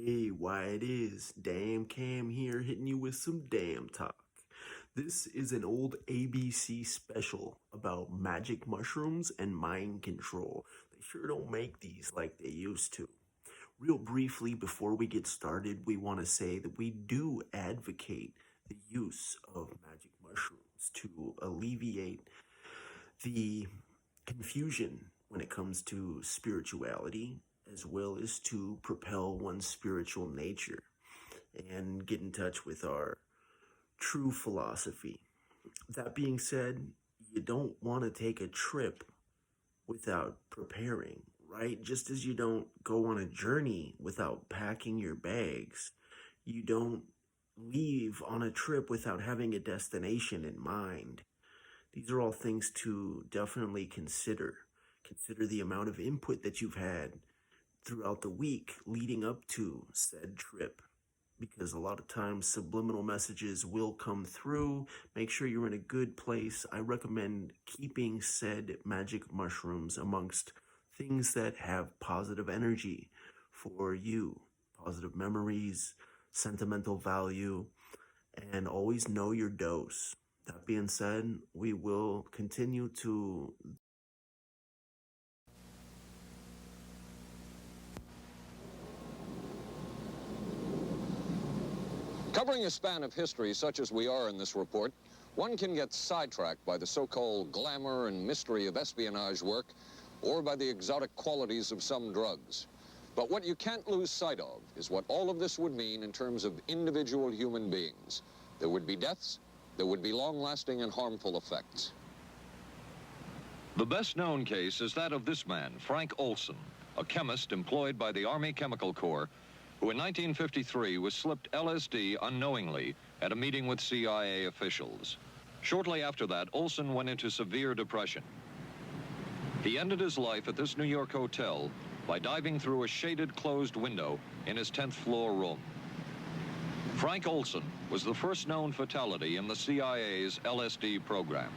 Hey, why it is, Damn Cam here hitting you with some damn talk. This is an old ABC special about magic mushrooms and mind control. They sure don't make these like they used to. Real briefly, before we get started, we want to say that we do advocate the use of magic mushrooms to alleviate the confusion when it comes to spirituality, as well as to propel one's spiritual nature and get in touch with our true philosophy. That being said, you don't want to take a trip without preparing, right? Just as you don't go on a journey without packing your bags, you don't leave on a trip without having a destination in mind. These are all things to definitely consider. Consider the amount of input that you've had throughout the week leading up to said trip, because a lot of times subliminal messages will come through. Make sure you're in a good place. I recommend keeping said magic mushrooms amongst things that have positive energy for you, positive memories, sentimental value, and always know your dose. That being said, we will continue to Covering a span of history such as we are in this report, one can get sidetracked by the so-called glamour and mystery of espionage work or by the exotic qualities of some drugs. But what you can't lose sight of is what all of this would mean in terms of individual human beings. There would be deaths, there would be long-lasting and harmful effects. The best-known case is that of this man, Frank Olson, a chemist employed by the Army Chemical Corps, who in 1953 was slipped LSD unknowingly at a meeting with CIA officials. Shortly after that, Olson went into severe depression. He ended his life at this New York hotel by diving through a shaded closed window in his 10th floor room. Frank Olson was the first known fatality in the CIA's LSD program.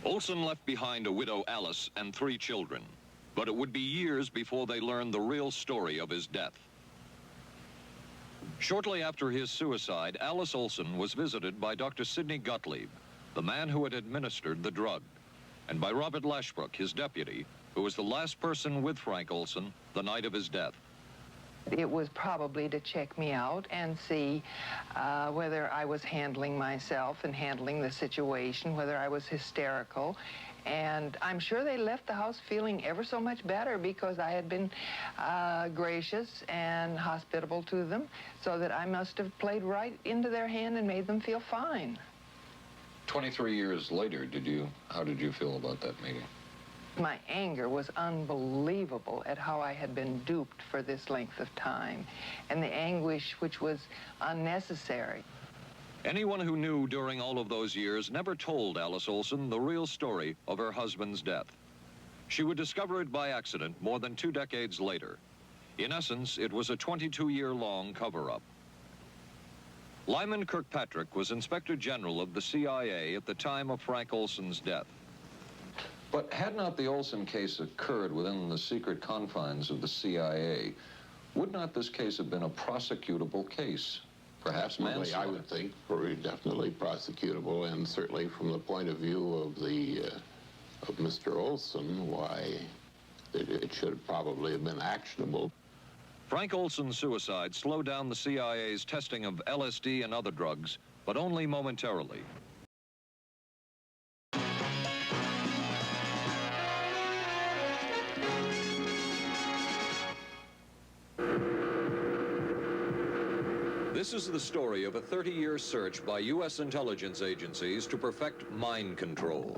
Olson left behind a widow, Alice, and 3 children. But it would be years before they learned the real story of his death. Shortly after his suicide, Alice Olson was visited by Dr. Sidney Gottlieb, the man who had administered the drug, and by Robert Lashbrook, his deputy, who was the last person with Frank Olson the night of his death. It was probably to check me out and see whether I was handling myself and handling the situation, whether I was hysterical. And I'm sure they left the house feeling ever so much better because I had been gracious and hospitable to them, so that I must have played right into their hand and made them feel fine. 23 years later, how did you feel about that meeting? My anger was unbelievable at how I had been duped for this length of time, and the anguish which was unnecessary. Anyone who knew during all of those years never told Alice Olson the real story of her husband's death. She would discover it by accident more than 2 decades later. In essence, it was a 22-year-long cover-up. Lyman Kirkpatrick was Inspector General of the CIA at the time of Frank Olson's death. But had not the Olson case occurred within the secret confines of the CIA, would not this case have been a prosecutable case? Perhaps manslaughter? I would think definitely prosecutable, and certainly from the point of view of of Mr. Olson, why it should probably have been actionable. Frank Olson's suicide slowed down the CIA's testing of LSD and other drugs, but only momentarily. This is the story of a 30-year search by U.S. intelligence agencies to perfect mind control.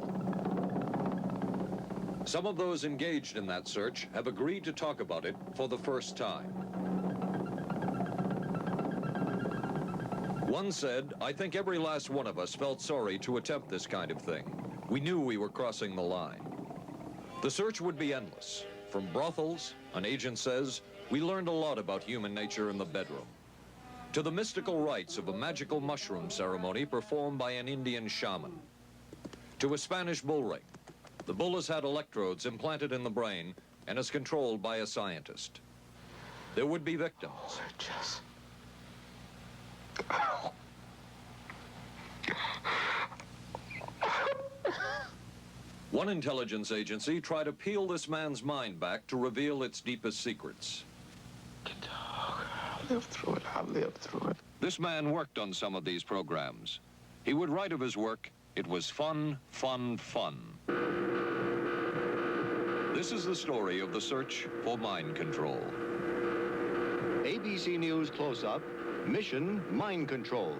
Some of those engaged in that search have agreed to talk about it for the first time. One said, "I think every last one of us felt sorry to attempt this kind of thing. We knew we were crossing the line." The search would be endless. From brothels, an agent says, we learned a lot about human nature in the bedroom, to the mystical rites of a magical mushroom ceremony performed by an Indian shaman, to a Spanish bull ring. The bull has had electrodes implanted in the brain and is controlled by a scientist. There would be victims. Just... One intelligence agency tried to peel this man's mind back to reveal its deepest secrets. I'll live through it. I'll live through it. This man worked on some of these programs. He would write of his work, "It was fun, fun, fun." This is the story of the search for mind control. ABC News Close-Up, Mission Mind Control.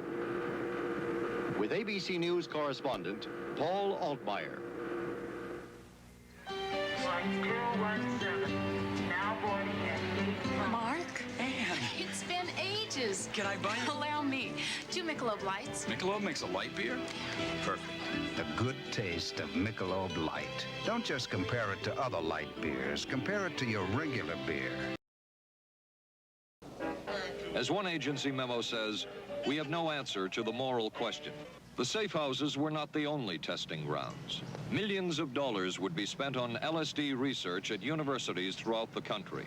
With ABC News correspondent Paul Altmaier. Flight 217, now boarding at 8. Mark? Anne! It's been ages. Can I buy you? Allow me. 2 Michelob Lights. Michelob makes a light beer? Perfect. The good taste of Michelob Light. Don't just compare it to other light beers. Compare it to your regular beer. As one agency memo says, we have no answer to the moral question. The safe houses were not the only testing grounds. Millions of dollars would be spent on LSD research at universities throughout the country.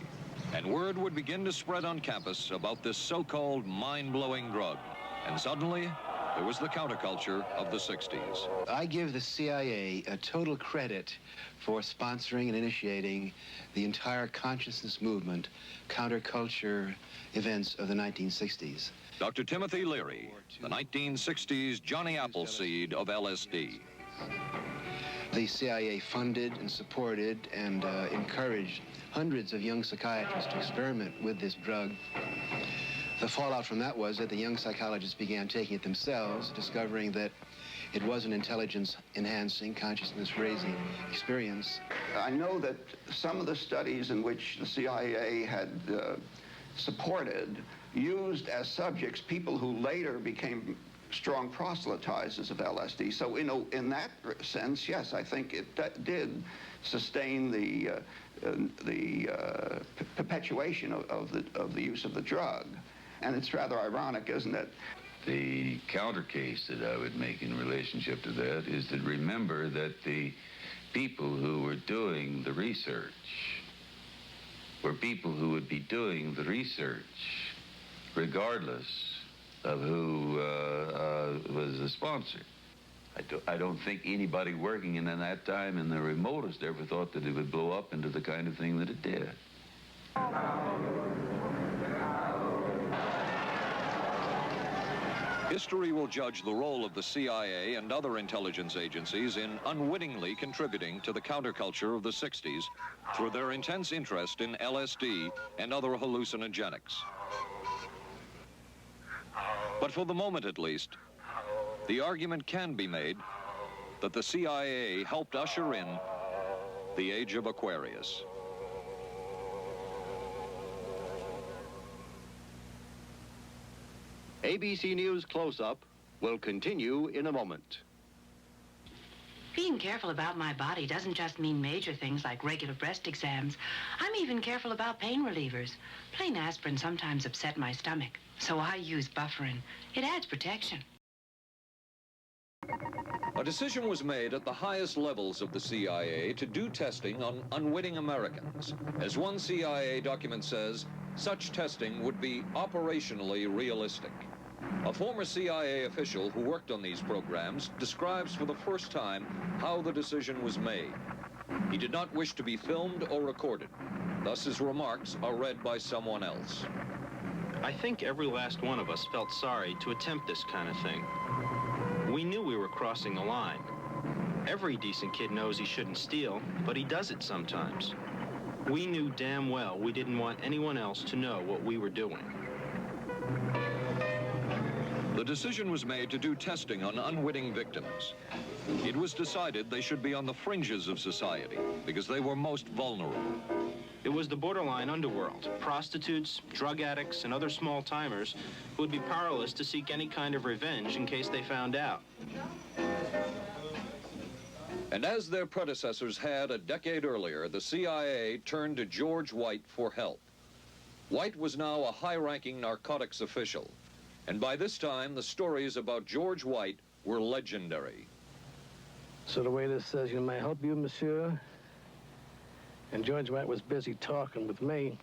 And word would begin to spread on campus about this so-called mind-blowing drug. And suddenly, there was the counterculture of the 60s. I give the CIA a total credit for sponsoring and initiating the entire consciousness movement, counterculture events of the 1960s. Dr. Timothy Leary, the 1960s Johnny Appleseed of LSD. The CIA funded and supported and encouraged hundreds of young psychiatrists to experiment with this drug. The fallout from that was that the young psychologists began taking it themselves, discovering that it was an intelligence-enhancing, consciousness-raising experience. I know that some of the studies in which the CIA had supported used as subjects people who later became strong proselytizers of LSD. So, in that sense, yes, I think it did sustain the perpetuation of the use of the drug. And it's rather ironic, isn't it? The counter case that I would make in relationship to that is to remember that the people who were doing the research were people who would be doing the research regardless of who was the sponsor. I don't think anybody working in that time in the remotest ever thought that it would blow up into the kind of thing that it did. History will judge the role of the CIA and other intelligence agencies in unwittingly contributing to the counterculture of the 60s through their intense interest in LSD and other hallucinogenics. But for the moment, at least, the argument can be made that the CIA helped usher in the age of Aquarius. ABC News Close-Up will continue in a moment. Being careful about my body doesn't just mean major things like regular breast exams. I'm even careful about pain relievers. Plain aspirin sometimes upset my stomach, so I use Bufferin. It adds protection. A decision was made at the highest levels of the CIA to do testing on unwitting Americans. As one CIA document says, such testing would be operationally realistic. A former CIA official who worked on these programs describes for the first time how the decision was made. He did not wish to be filmed or recorded. Thus his remarks are read by someone else. I think every last one of us felt sorry to attempt this kind of thing. We knew we were crossing the line. Every decent kid knows he shouldn't steal, but he does it sometimes. We knew damn well we didn't want anyone else to know what we were doing. The decision was made to do testing on unwitting victims. It was decided they should be on the fringes of society because they were most vulnerable. It was the borderline underworld, prostitutes, drug addicts, and other small-timers who would be powerless to seek any kind of revenge in case they found out. And as their predecessors had a decade earlier, the CIA turned to George White for help. White was now a high-ranking narcotics official, and by this time, the stories about George White were legendary. So the way this says, you may help you, monsieur? And George White was busy talking with me.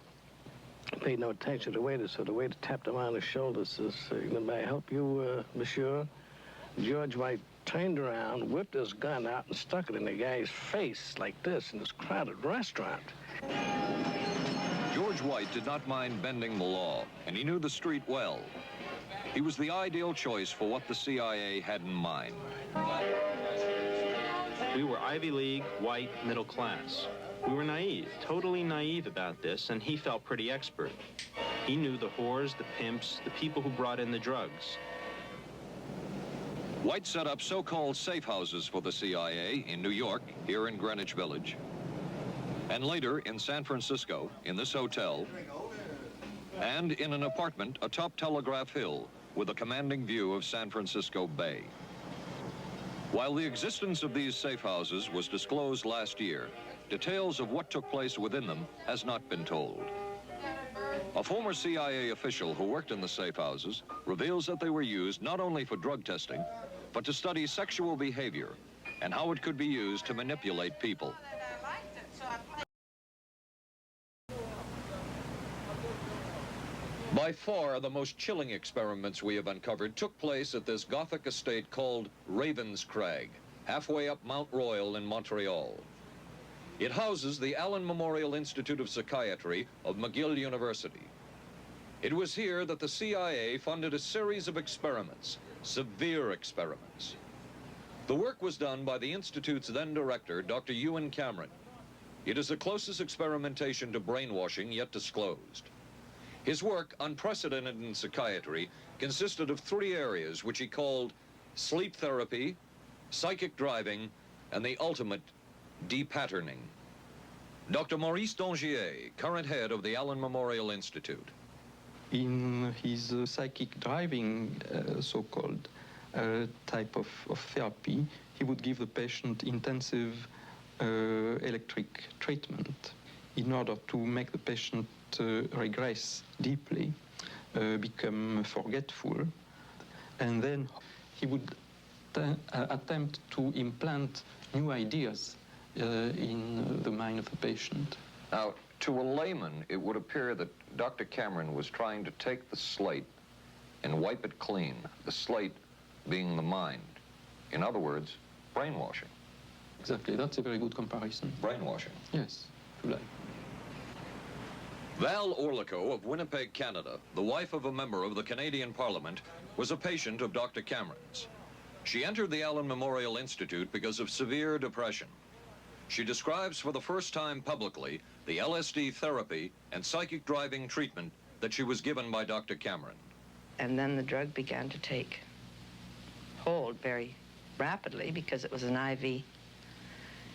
paid no attention to the waiter, so the waiter tapped him on the shoulder, says, may I help you, monsieur? George White turned around, whipped his gun out, and stuck it in the guy's face like this in this crowded restaurant. George White did not mind bending the law, and he knew the street well. He was the ideal choice for what the CIA had in mind. We were Ivy League, white, middle class. We were naive, totally naive about this, and he felt pretty expert. He knew the whores, the pimps, the people who brought in the drugs. White set up so-called safe houses for the CIA in New York, here in Greenwich Village, and later in San Francisco, in this hotel, and in an apartment atop Telegraph Hill with a commanding view of San Francisco Bay. While the existence of these safe houses was disclosed last year, details of what took place within them has not been told. A former CIA official who worked in the safe houses reveals that they were used not only for drug testing, but to study sexual behavior and how it could be used to manipulate people. By far, the most chilling experiments we have uncovered took place at this Gothic estate called Ravenscrag, halfway up Mount Royal in Montreal. It houses the Allen Memorial Institute of Psychiatry of McGill University. It was here that the CIA funded a series of experiments, severe experiments. The work was done by the Institute's then director, Dr. Ewen Cameron. It is the closest experimentation to brainwashing yet disclosed. His work, unprecedented in psychiatry, consisted of 3 areas which he called sleep therapy, psychic driving, and the ultimate depatterning. Dr. Maurice Dongier, current head of the Allen Memorial Institute. In his psychic driving, so-called type of therapy, he would give the patient intensive electric treatment in order to make the patient regress deeply, become forgetful, and then he would attempt to implant new ideas in the mind of the patient. Now, to a layman, it would appear that Dr. Cameron was trying to take the slate and wipe it clean, the slate being the mind. In other words, brainwashing. Exactly, that's a very good comparison. Brainwashing. Yes, if you like. Val Orlico of Winnipeg, Canada, the wife of a member of the Canadian Parliament, was a patient of Dr. Cameron's. She entered the Allen Memorial Institute because of severe depression. She describes for the first time publicly the LSD therapy and psychic driving treatment that she was given by Dr. Cameron. And then the drug began to take hold very rapidly because it was an IV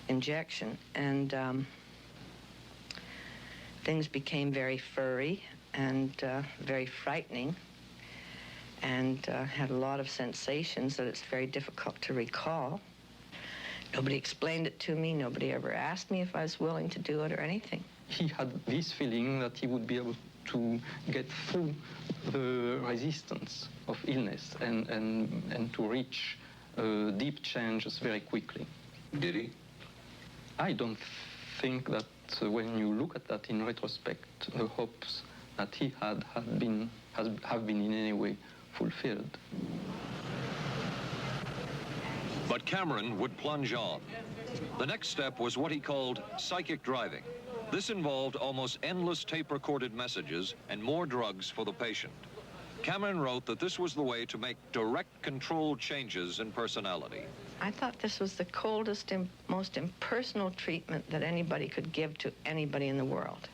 injection. And things became very furry and very frightening, and had a lot of sensations that it's very difficult to recall. Nobody explained it to me. Nobody ever asked me if I was willing to do it or anything. He had this feeling that he would be able to get through the resistance of illness and to reach deep changes very quickly. Did he? I don't think that when you look at that in retrospect, the hopes that he had have been in any way fulfilled. But Cameron would plunge on. The next step was what he called psychic driving. This involved almost endless tape-recorded messages and more drugs for the patient. Cameron wrote that this was the way to make direct controlled changes in personality. I thought this was the coldest and most impersonal treatment that anybody could give to anybody in the world.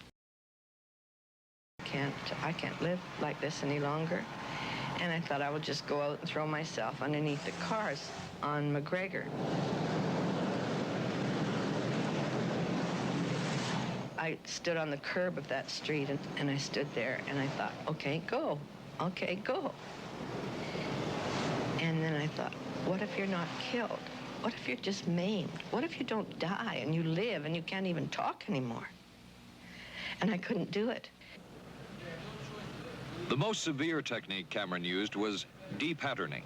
I can't live like this any longer. And I thought I would just go out and throw myself underneath the cars on McGregor. I stood on the curb of that street, and I stood there, and I thought, okay, go. Okay, go. And then I thought, what if you're not killed? What if you're just maimed? What if you don't die and you live and you can't even talk anymore? And I couldn't do it. The most severe technique Cameron used was depatterning.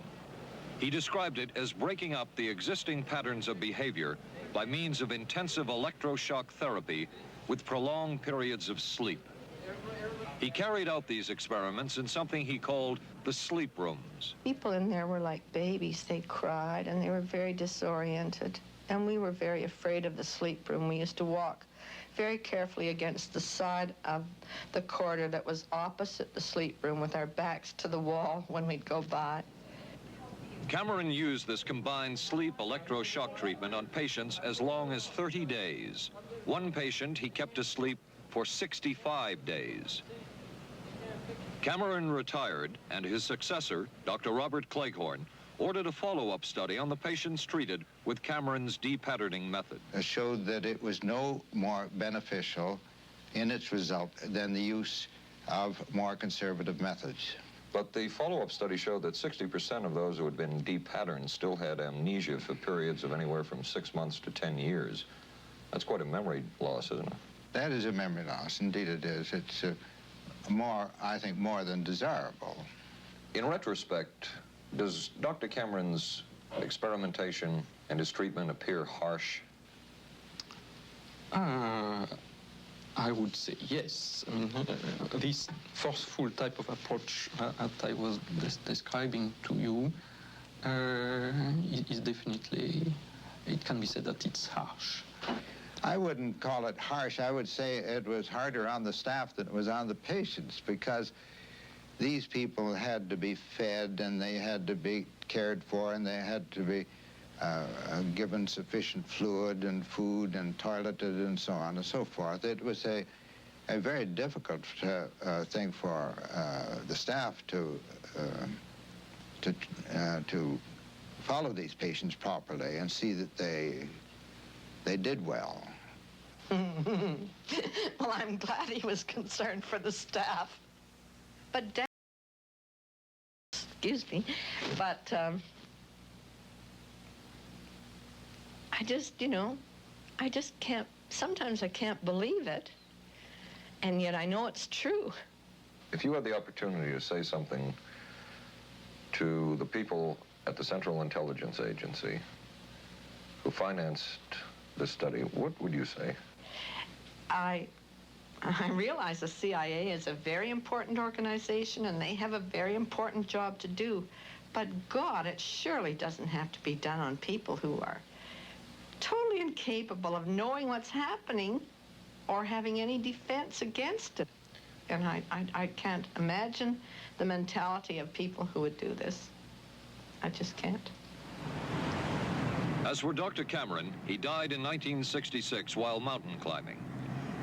He described it as breaking up the existing patterns of behavior by means of intensive electroshock therapy with prolonged periods of sleep. He carried out these experiments in something he called the sleep rooms. People in there were like babies. They cried and they were very disoriented. And we were very afraid of the sleep room. We used to walk very carefully against the side of the corridor that was opposite the sleep room with our backs to the wall when we'd go by. Cameron used this combined sleep electroshock treatment on patients as long as 30 days. One patient he kept asleep for 65 days. Cameron retired, and his successor, Dr. Robert Cleghorn, ordered a follow-up study on the patients treated with Cameron's depatterning method. It showed that it was no more beneficial in its result than the use of more conservative methods. But the follow-up study showed that 60% of those who had been depatterned still had amnesia for periods of anywhere from 6 months to 10 years. That's quite a memory loss, isn't it? That is a memory loss. Indeed it is. It's I think, more than desirable. In retrospect, does Dr. Cameron's experimentation and his treatment appear harsh? I would say yes. I mean, this forceful type of approach that I was describing to you is definitely, it can be said that it's harsh. I wouldn't call it harsh. I would say it was harder on the staff than it was on the patients, because these people had to be fed and they had to be cared for and they had to be given sufficient fluid and food and toileted and so on and so forth. It was a very difficult thing for the staff to follow these patients properly and see that they did well. Well, I'm glad he was concerned for the staff. But excuse me, but I just, I just can't, sometimes I can't believe it, and yet I know it's true. If you had the opportunity to say something to the people at the Central Intelligence Agency who financed this study, what would you say? I realize the CIA is a very important organization and they have a very important job to do, but God, it surely doesn't have to be done on people who are totally incapable of knowing what's happening or having any defense against it. And I can't imagine the mentality of people who would do this. I just can't. As for Dr. Cameron, he died in 1966 while mountain climbing.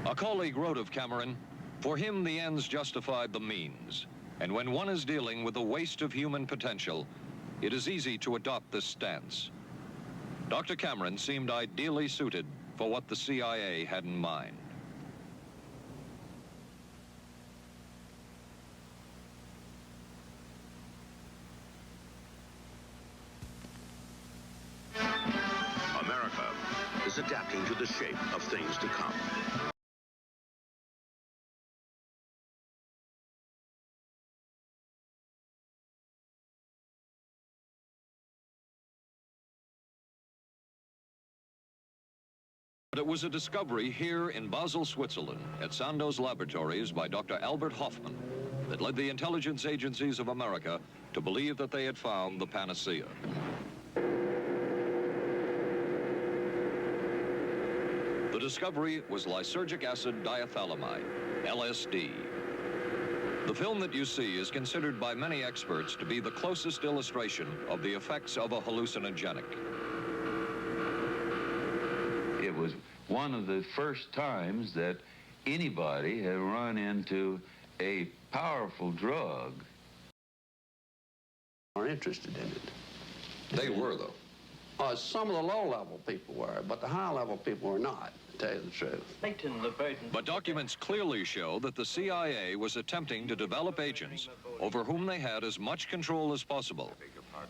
A colleague wrote of Cameron, "For him, the ends justified the means. And when one is dealing with the waste of human potential, it is easy to adopt this stance." Dr. Cameron seemed ideally suited for what the CIA had in mind. America is adapting to the shape of things to come. But it was a discovery here in Basel, Switzerland, at Sandoz Laboratories by Dr. Albert Hofmann that led the intelligence agencies of America to believe that they had found the panacea. The discovery was lysergic acid diethylamide, LSD. The film that you see is considered by many experts to be the closest illustration of the effects of a hallucinogenic. It was one of the first times that anybody had run into a powerful drug. Are interested in it. They were, though. Some of the low-level people were, but the high-level people were not, to tell you the truth. But documents clearly show that the CIA was attempting to develop agents over whom they had as much control as possible.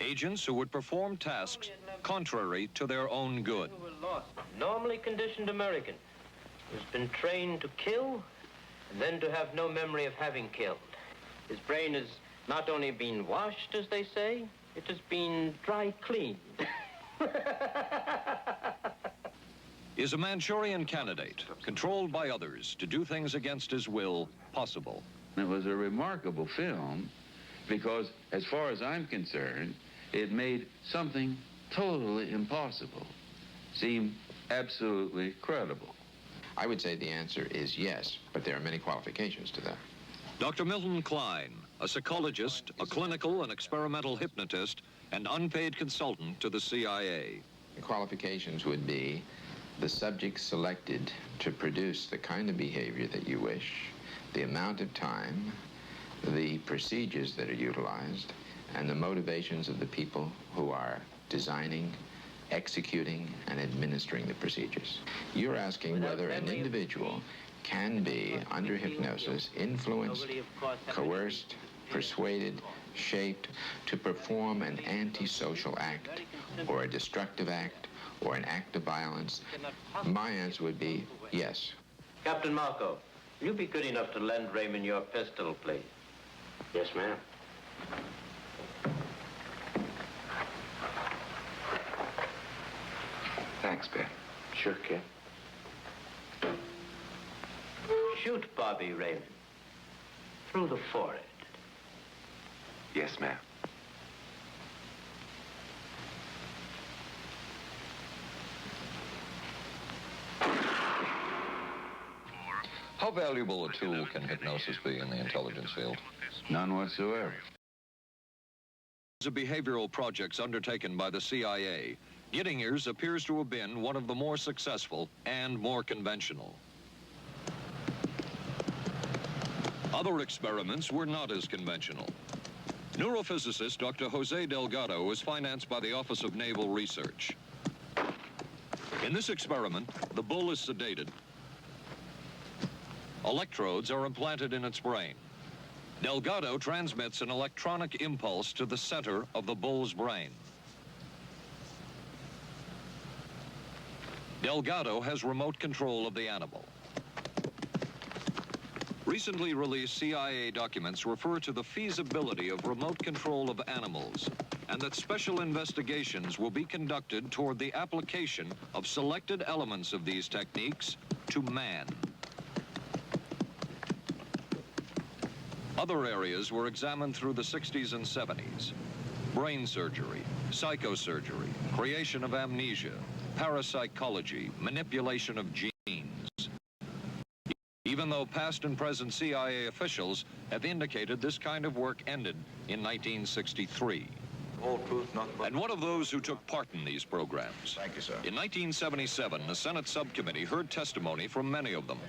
Agents who would perform tasks contrary to their own good. Normally conditioned American who's been trained to kill and then to have no memory of having killed. His brain has not only been washed, as they say, it has been dry cleaned. Is a Manchurian candidate, controlled by others to do things against his will, possible? It was a remarkable film because, as far as I'm concerned, it made something totally impossible seem absolutely credible. I would say the answer is yes, but there are many qualifications to that. Dr. Milton Klein, a psychologist, a clinical and experimental hypnotist, and unpaid consultant to the CIA. The qualifications would be the subject selected to produce the kind of behavior that you wish, the amount of time, the procedures that are utilized, and the motivations of the people who are designing, executing, and administering the procedures. You're asking whether an individual can be, under hypnosis, influenced, coerced, persuaded, shaped to perform an antisocial act, or a destructive act, or an act of violence. My answer would be yes. Captain Marco, will you be good enough to lend Raymond your pistol, please? Yes, ma'am. Thanks, Ben. Sure, kid. Shoot Bobby Raymond. Through the forehead. Yes, ma'am. How valuable a tool can hypnosis be in the intelligence field? None whatsoever. Of behavioral projects undertaken by the CIA, Gittinger's appears to have been one of the more successful and more conventional. Other experiments were not as conventional. Neurophysicist Dr. Jose Delgado was financed by the Office of Naval Research. In this experiment, the bull is sedated. Electrodes are implanted in its brain. Delgado transmits an electronic impulse to the center of the bull's brain. Delgado has remote control of the animal. Recently released CIA documents refer to the feasibility of remote control of animals, and that special investigations will be conducted toward the application of selected elements of these techniques to man. Other areas were examined through the 60s and 70s. Brain surgery, psychosurgery, creation of amnesia, parapsychology, manipulation of genes. Even though past and present CIA officials have indicated this kind of work ended in 1963. All truth, nothing but... And one of those who took part in these programs. Thank you, sir. In 1977, a Senate subcommittee heard testimony from many of them,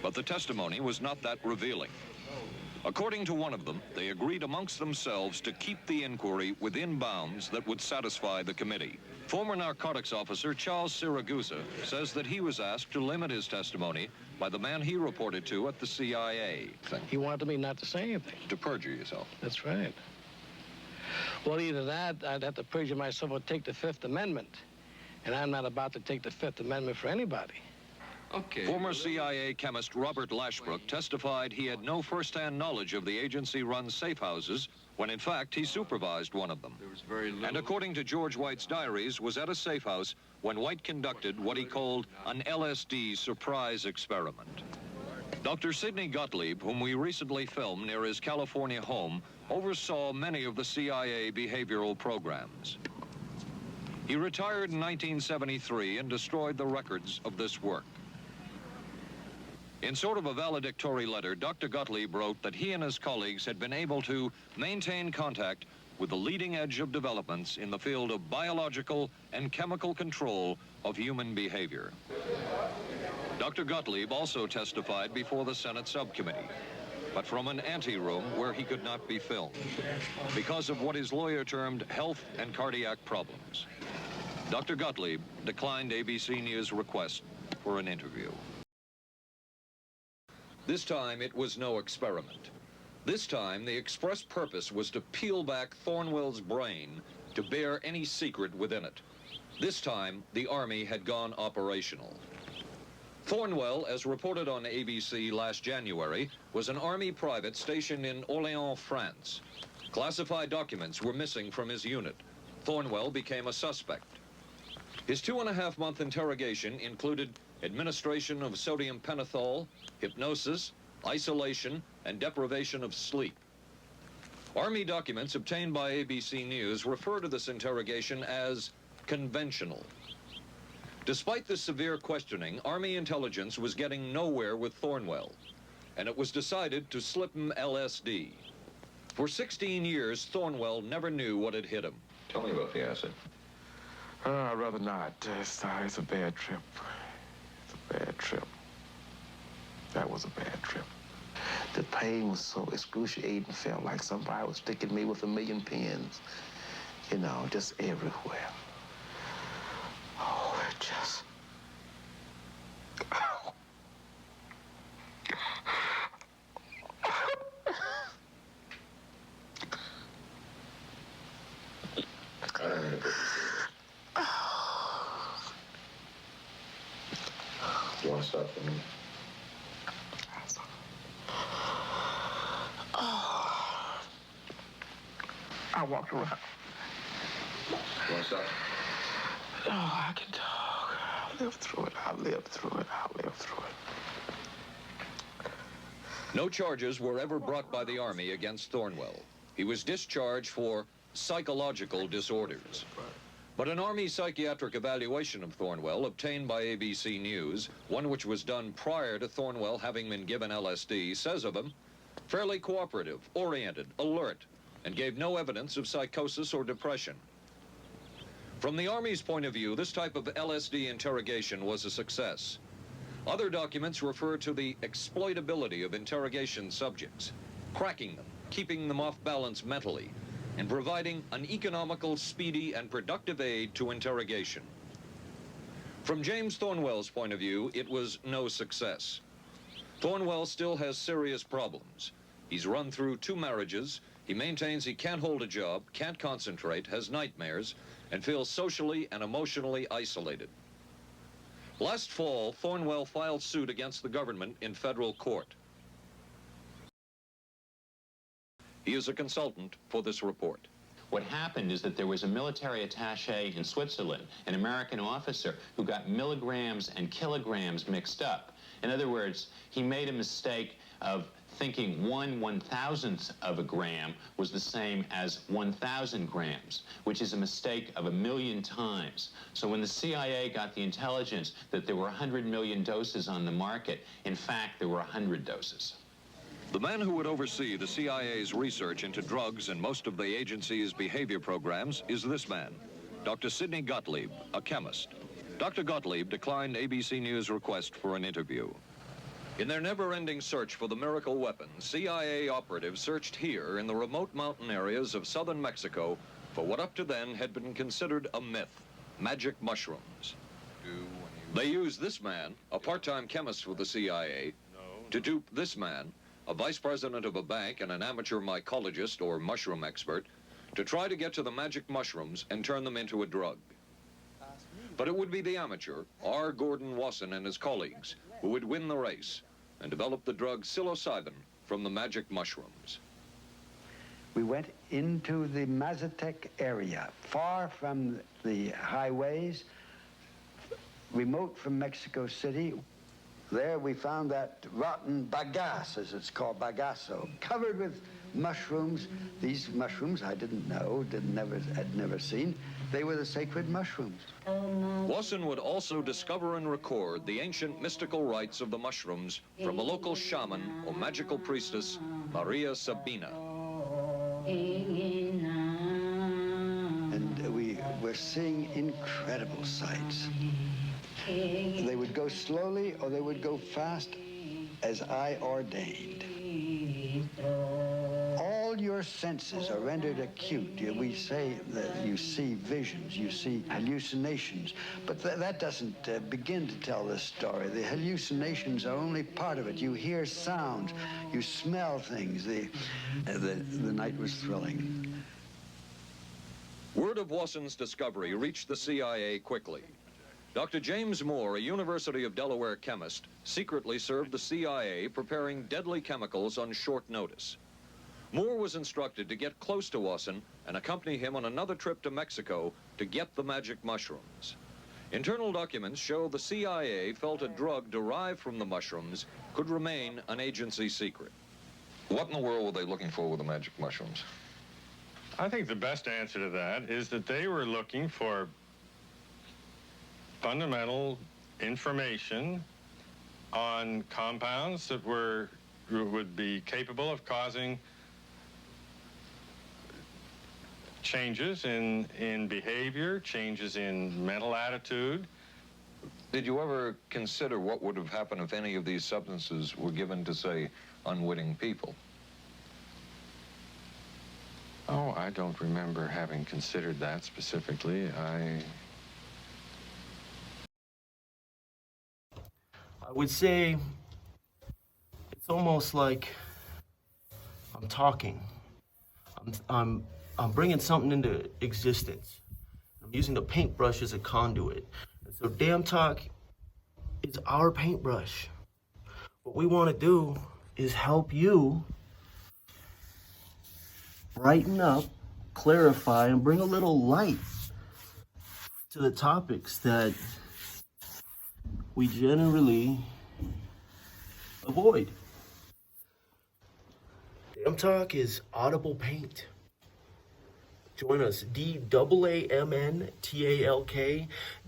but the testimony was not that revealing. According to one of them, they agreed amongst themselves to keep the inquiry within bounds that would satisfy the committee. Former narcotics officer Charles Siragusa says that he was asked to limit his testimony by the man he reported to at the CIA. He wanted me not to say anything. To perjure yourself. That's right. Well, either that, I'd have to perjure myself or take the Fifth Amendment. And I'm not about to take the Fifth Amendment for anybody. Okay. Former CIA chemist Robert Lashbrook testified he had no first-hand knowledge of the agency-run safe houses when, in fact, he supervised one of them. There was very little... And according to George White's diaries, was at a safe house when White conducted what he called an LSD surprise experiment. Dr. Sidney Gottlieb, whom we recently filmed near his California home, oversaw many of the CIA behavioral programs. He retired in 1973 and destroyed the records of this work. In sort of a valedictory letter, Dr. Gottlieb wrote that he and his colleagues had been able to maintain contact with the leading edge of developments in the field of biological and chemical control of human behavior. Dr. Gottlieb also testified before the Senate subcommittee, but from an anteroom where he could not be filmed because of what his lawyer termed health and cardiac problems. Dr. Gottlieb declined ABC News' request for an interview. This time, it was no experiment. This time, the express purpose was to peel back Thornwell's brain to bear any secret within it. This time, the Army had gone operational. Thornwell, as reported on ABC last January, was an Army private stationed in Orléans, France. Classified documents were missing from his unit. Thornwell became a suspect. His 2.5-month interrogation included administration of sodium pentothal, hypnosis, isolation, and deprivation of sleep. Army documents obtained by ABC News refer to this interrogation as conventional. Despite this severe questioning, Army intelligence was getting nowhere with Thornwell, and it was decided to slip him LSD. For 16 years, Thornwell never knew what had hit him. Tell me about the acid. I'd rather not. It's a bad trip. It's a bad trip. That was a bad trip. The pain was so excruciating. Felt like somebody was sticking me with 1,000,000 pins. You know, just everywhere. Oh, it just... You want to stop for a minute? I walked around. You want to stop? Oh, I can talk. I lived through it. I lived through it. I lived through it. No charges were ever brought by the Army against Thornwell. He was discharged for psychological disorders. But an Army psychiatric evaluation of Thornwell obtained by ABC News, one which was done prior to Thornwell having been given LSD, says of him, fairly cooperative, oriented, alert, and gave no evidence of psychosis or depression. From the Army's point of view, this type of LSD interrogation was a success. Other documents refer to the exploitability of interrogation subjects, cracking them, keeping them off balance mentally, and providing an economical, speedy, and productive aid to interrogation. From James Thornwell's point of view, it was no success. Thornwell still has serious problems. He's run through 2 marriages. He maintains he can't hold a job, can't concentrate, has nightmares, and feels socially and emotionally isolated. Last fall, Thornwell filed suit against the government in federal court. He is a consultant for this report. What happened is that there was a military attaché in Switzerland, an American officer, who got milligrams and kilograms mixed up. In other words, he made a mistake of thinking 1/1000th of a gram was the same as 1,000 grams, which is a mistake of 1,000,000 times. So when the CIA got the intelligence that there were 100 million doses on the market, in fact, there were 100 doses. The man who would oversee the CIA's research into drugs and most of the agency's behavior programs is this man, Dr. Sidney Gottlieb, a chemist. Dr. Gottlieb declined ABC News' request for an interview. In their never-ending search for the miracle weapon, CIA operatives searched here in the remote mountain areas of southern Mexico for what up to then had been considered a myth, magic mushrooms. They used this man, a part-time chemist for the CIA, to dupe this man, a vice president of a bank and an amateur mycologist or mushroom expert, to try to get to the magic mushrooms and turn them into a drug. But it would be the amateur, R. Gordon Wasson and his colleagues, who would win the race and develop the drug psilocybin from the magic mushrooms. We went into the Mazatec area, far from the highways, remote from Mexico City. There we found that rotten bagasse, as it's called, bagasso, covered with mushrooms. These mushrooms I didn't know, had never seen. They were the sacred mushrooms. Wasson would also discover and record the ancient mystical rites of the mushrooms from a local shaman or magical priestess, Maria Sabina. And we were seeing incredible sights. They would go slowly or they would go fast as I ordained. All your senses are rendered acute. We say that you see visions, you see hallucinations, but that doesn't begin to tell this story. The hallucinations are only part of it. You hear sounds, you smell things. The night was thrilling. Word of Wasson's discovery reached the CIA quickly. Dr. James Moore, a University of Delaware chemist, secretly served the CIA preparing deadly chemicals on short notice. Moore was instructed to get close to Wasson and accompany him on another trip to Mexico to get the magic mushrooms. Internal documents show the CIA felt a drug derived from the mushrooms could remain an agency secret. What in the world were they looking for with the magic mushrooms? I think the best answer to that is that they were looking for fundamental information on compounds that would be capable of causing changes in behavior, changes in mental attitude. Did you ever consider what would have happened if any of these substances were given to, say, unwitting people? Oh, I don't remember having considered that specifically. I would say it's almost like I'm talking. I'm bringing something into existence. I'm using the paintbrush as a conduit. And so Damn Talk is our paintbrush. What we want to do is help you brighten up, clarify, and bring a little light to the topics that we generally avoid. Damn Talk is audible paint. Join us, DAAMNTALK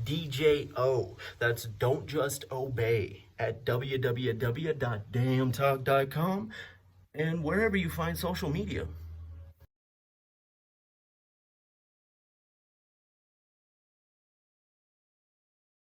DJO. That's Don't Just Obey at www.damntalk.com and wherever you find social media.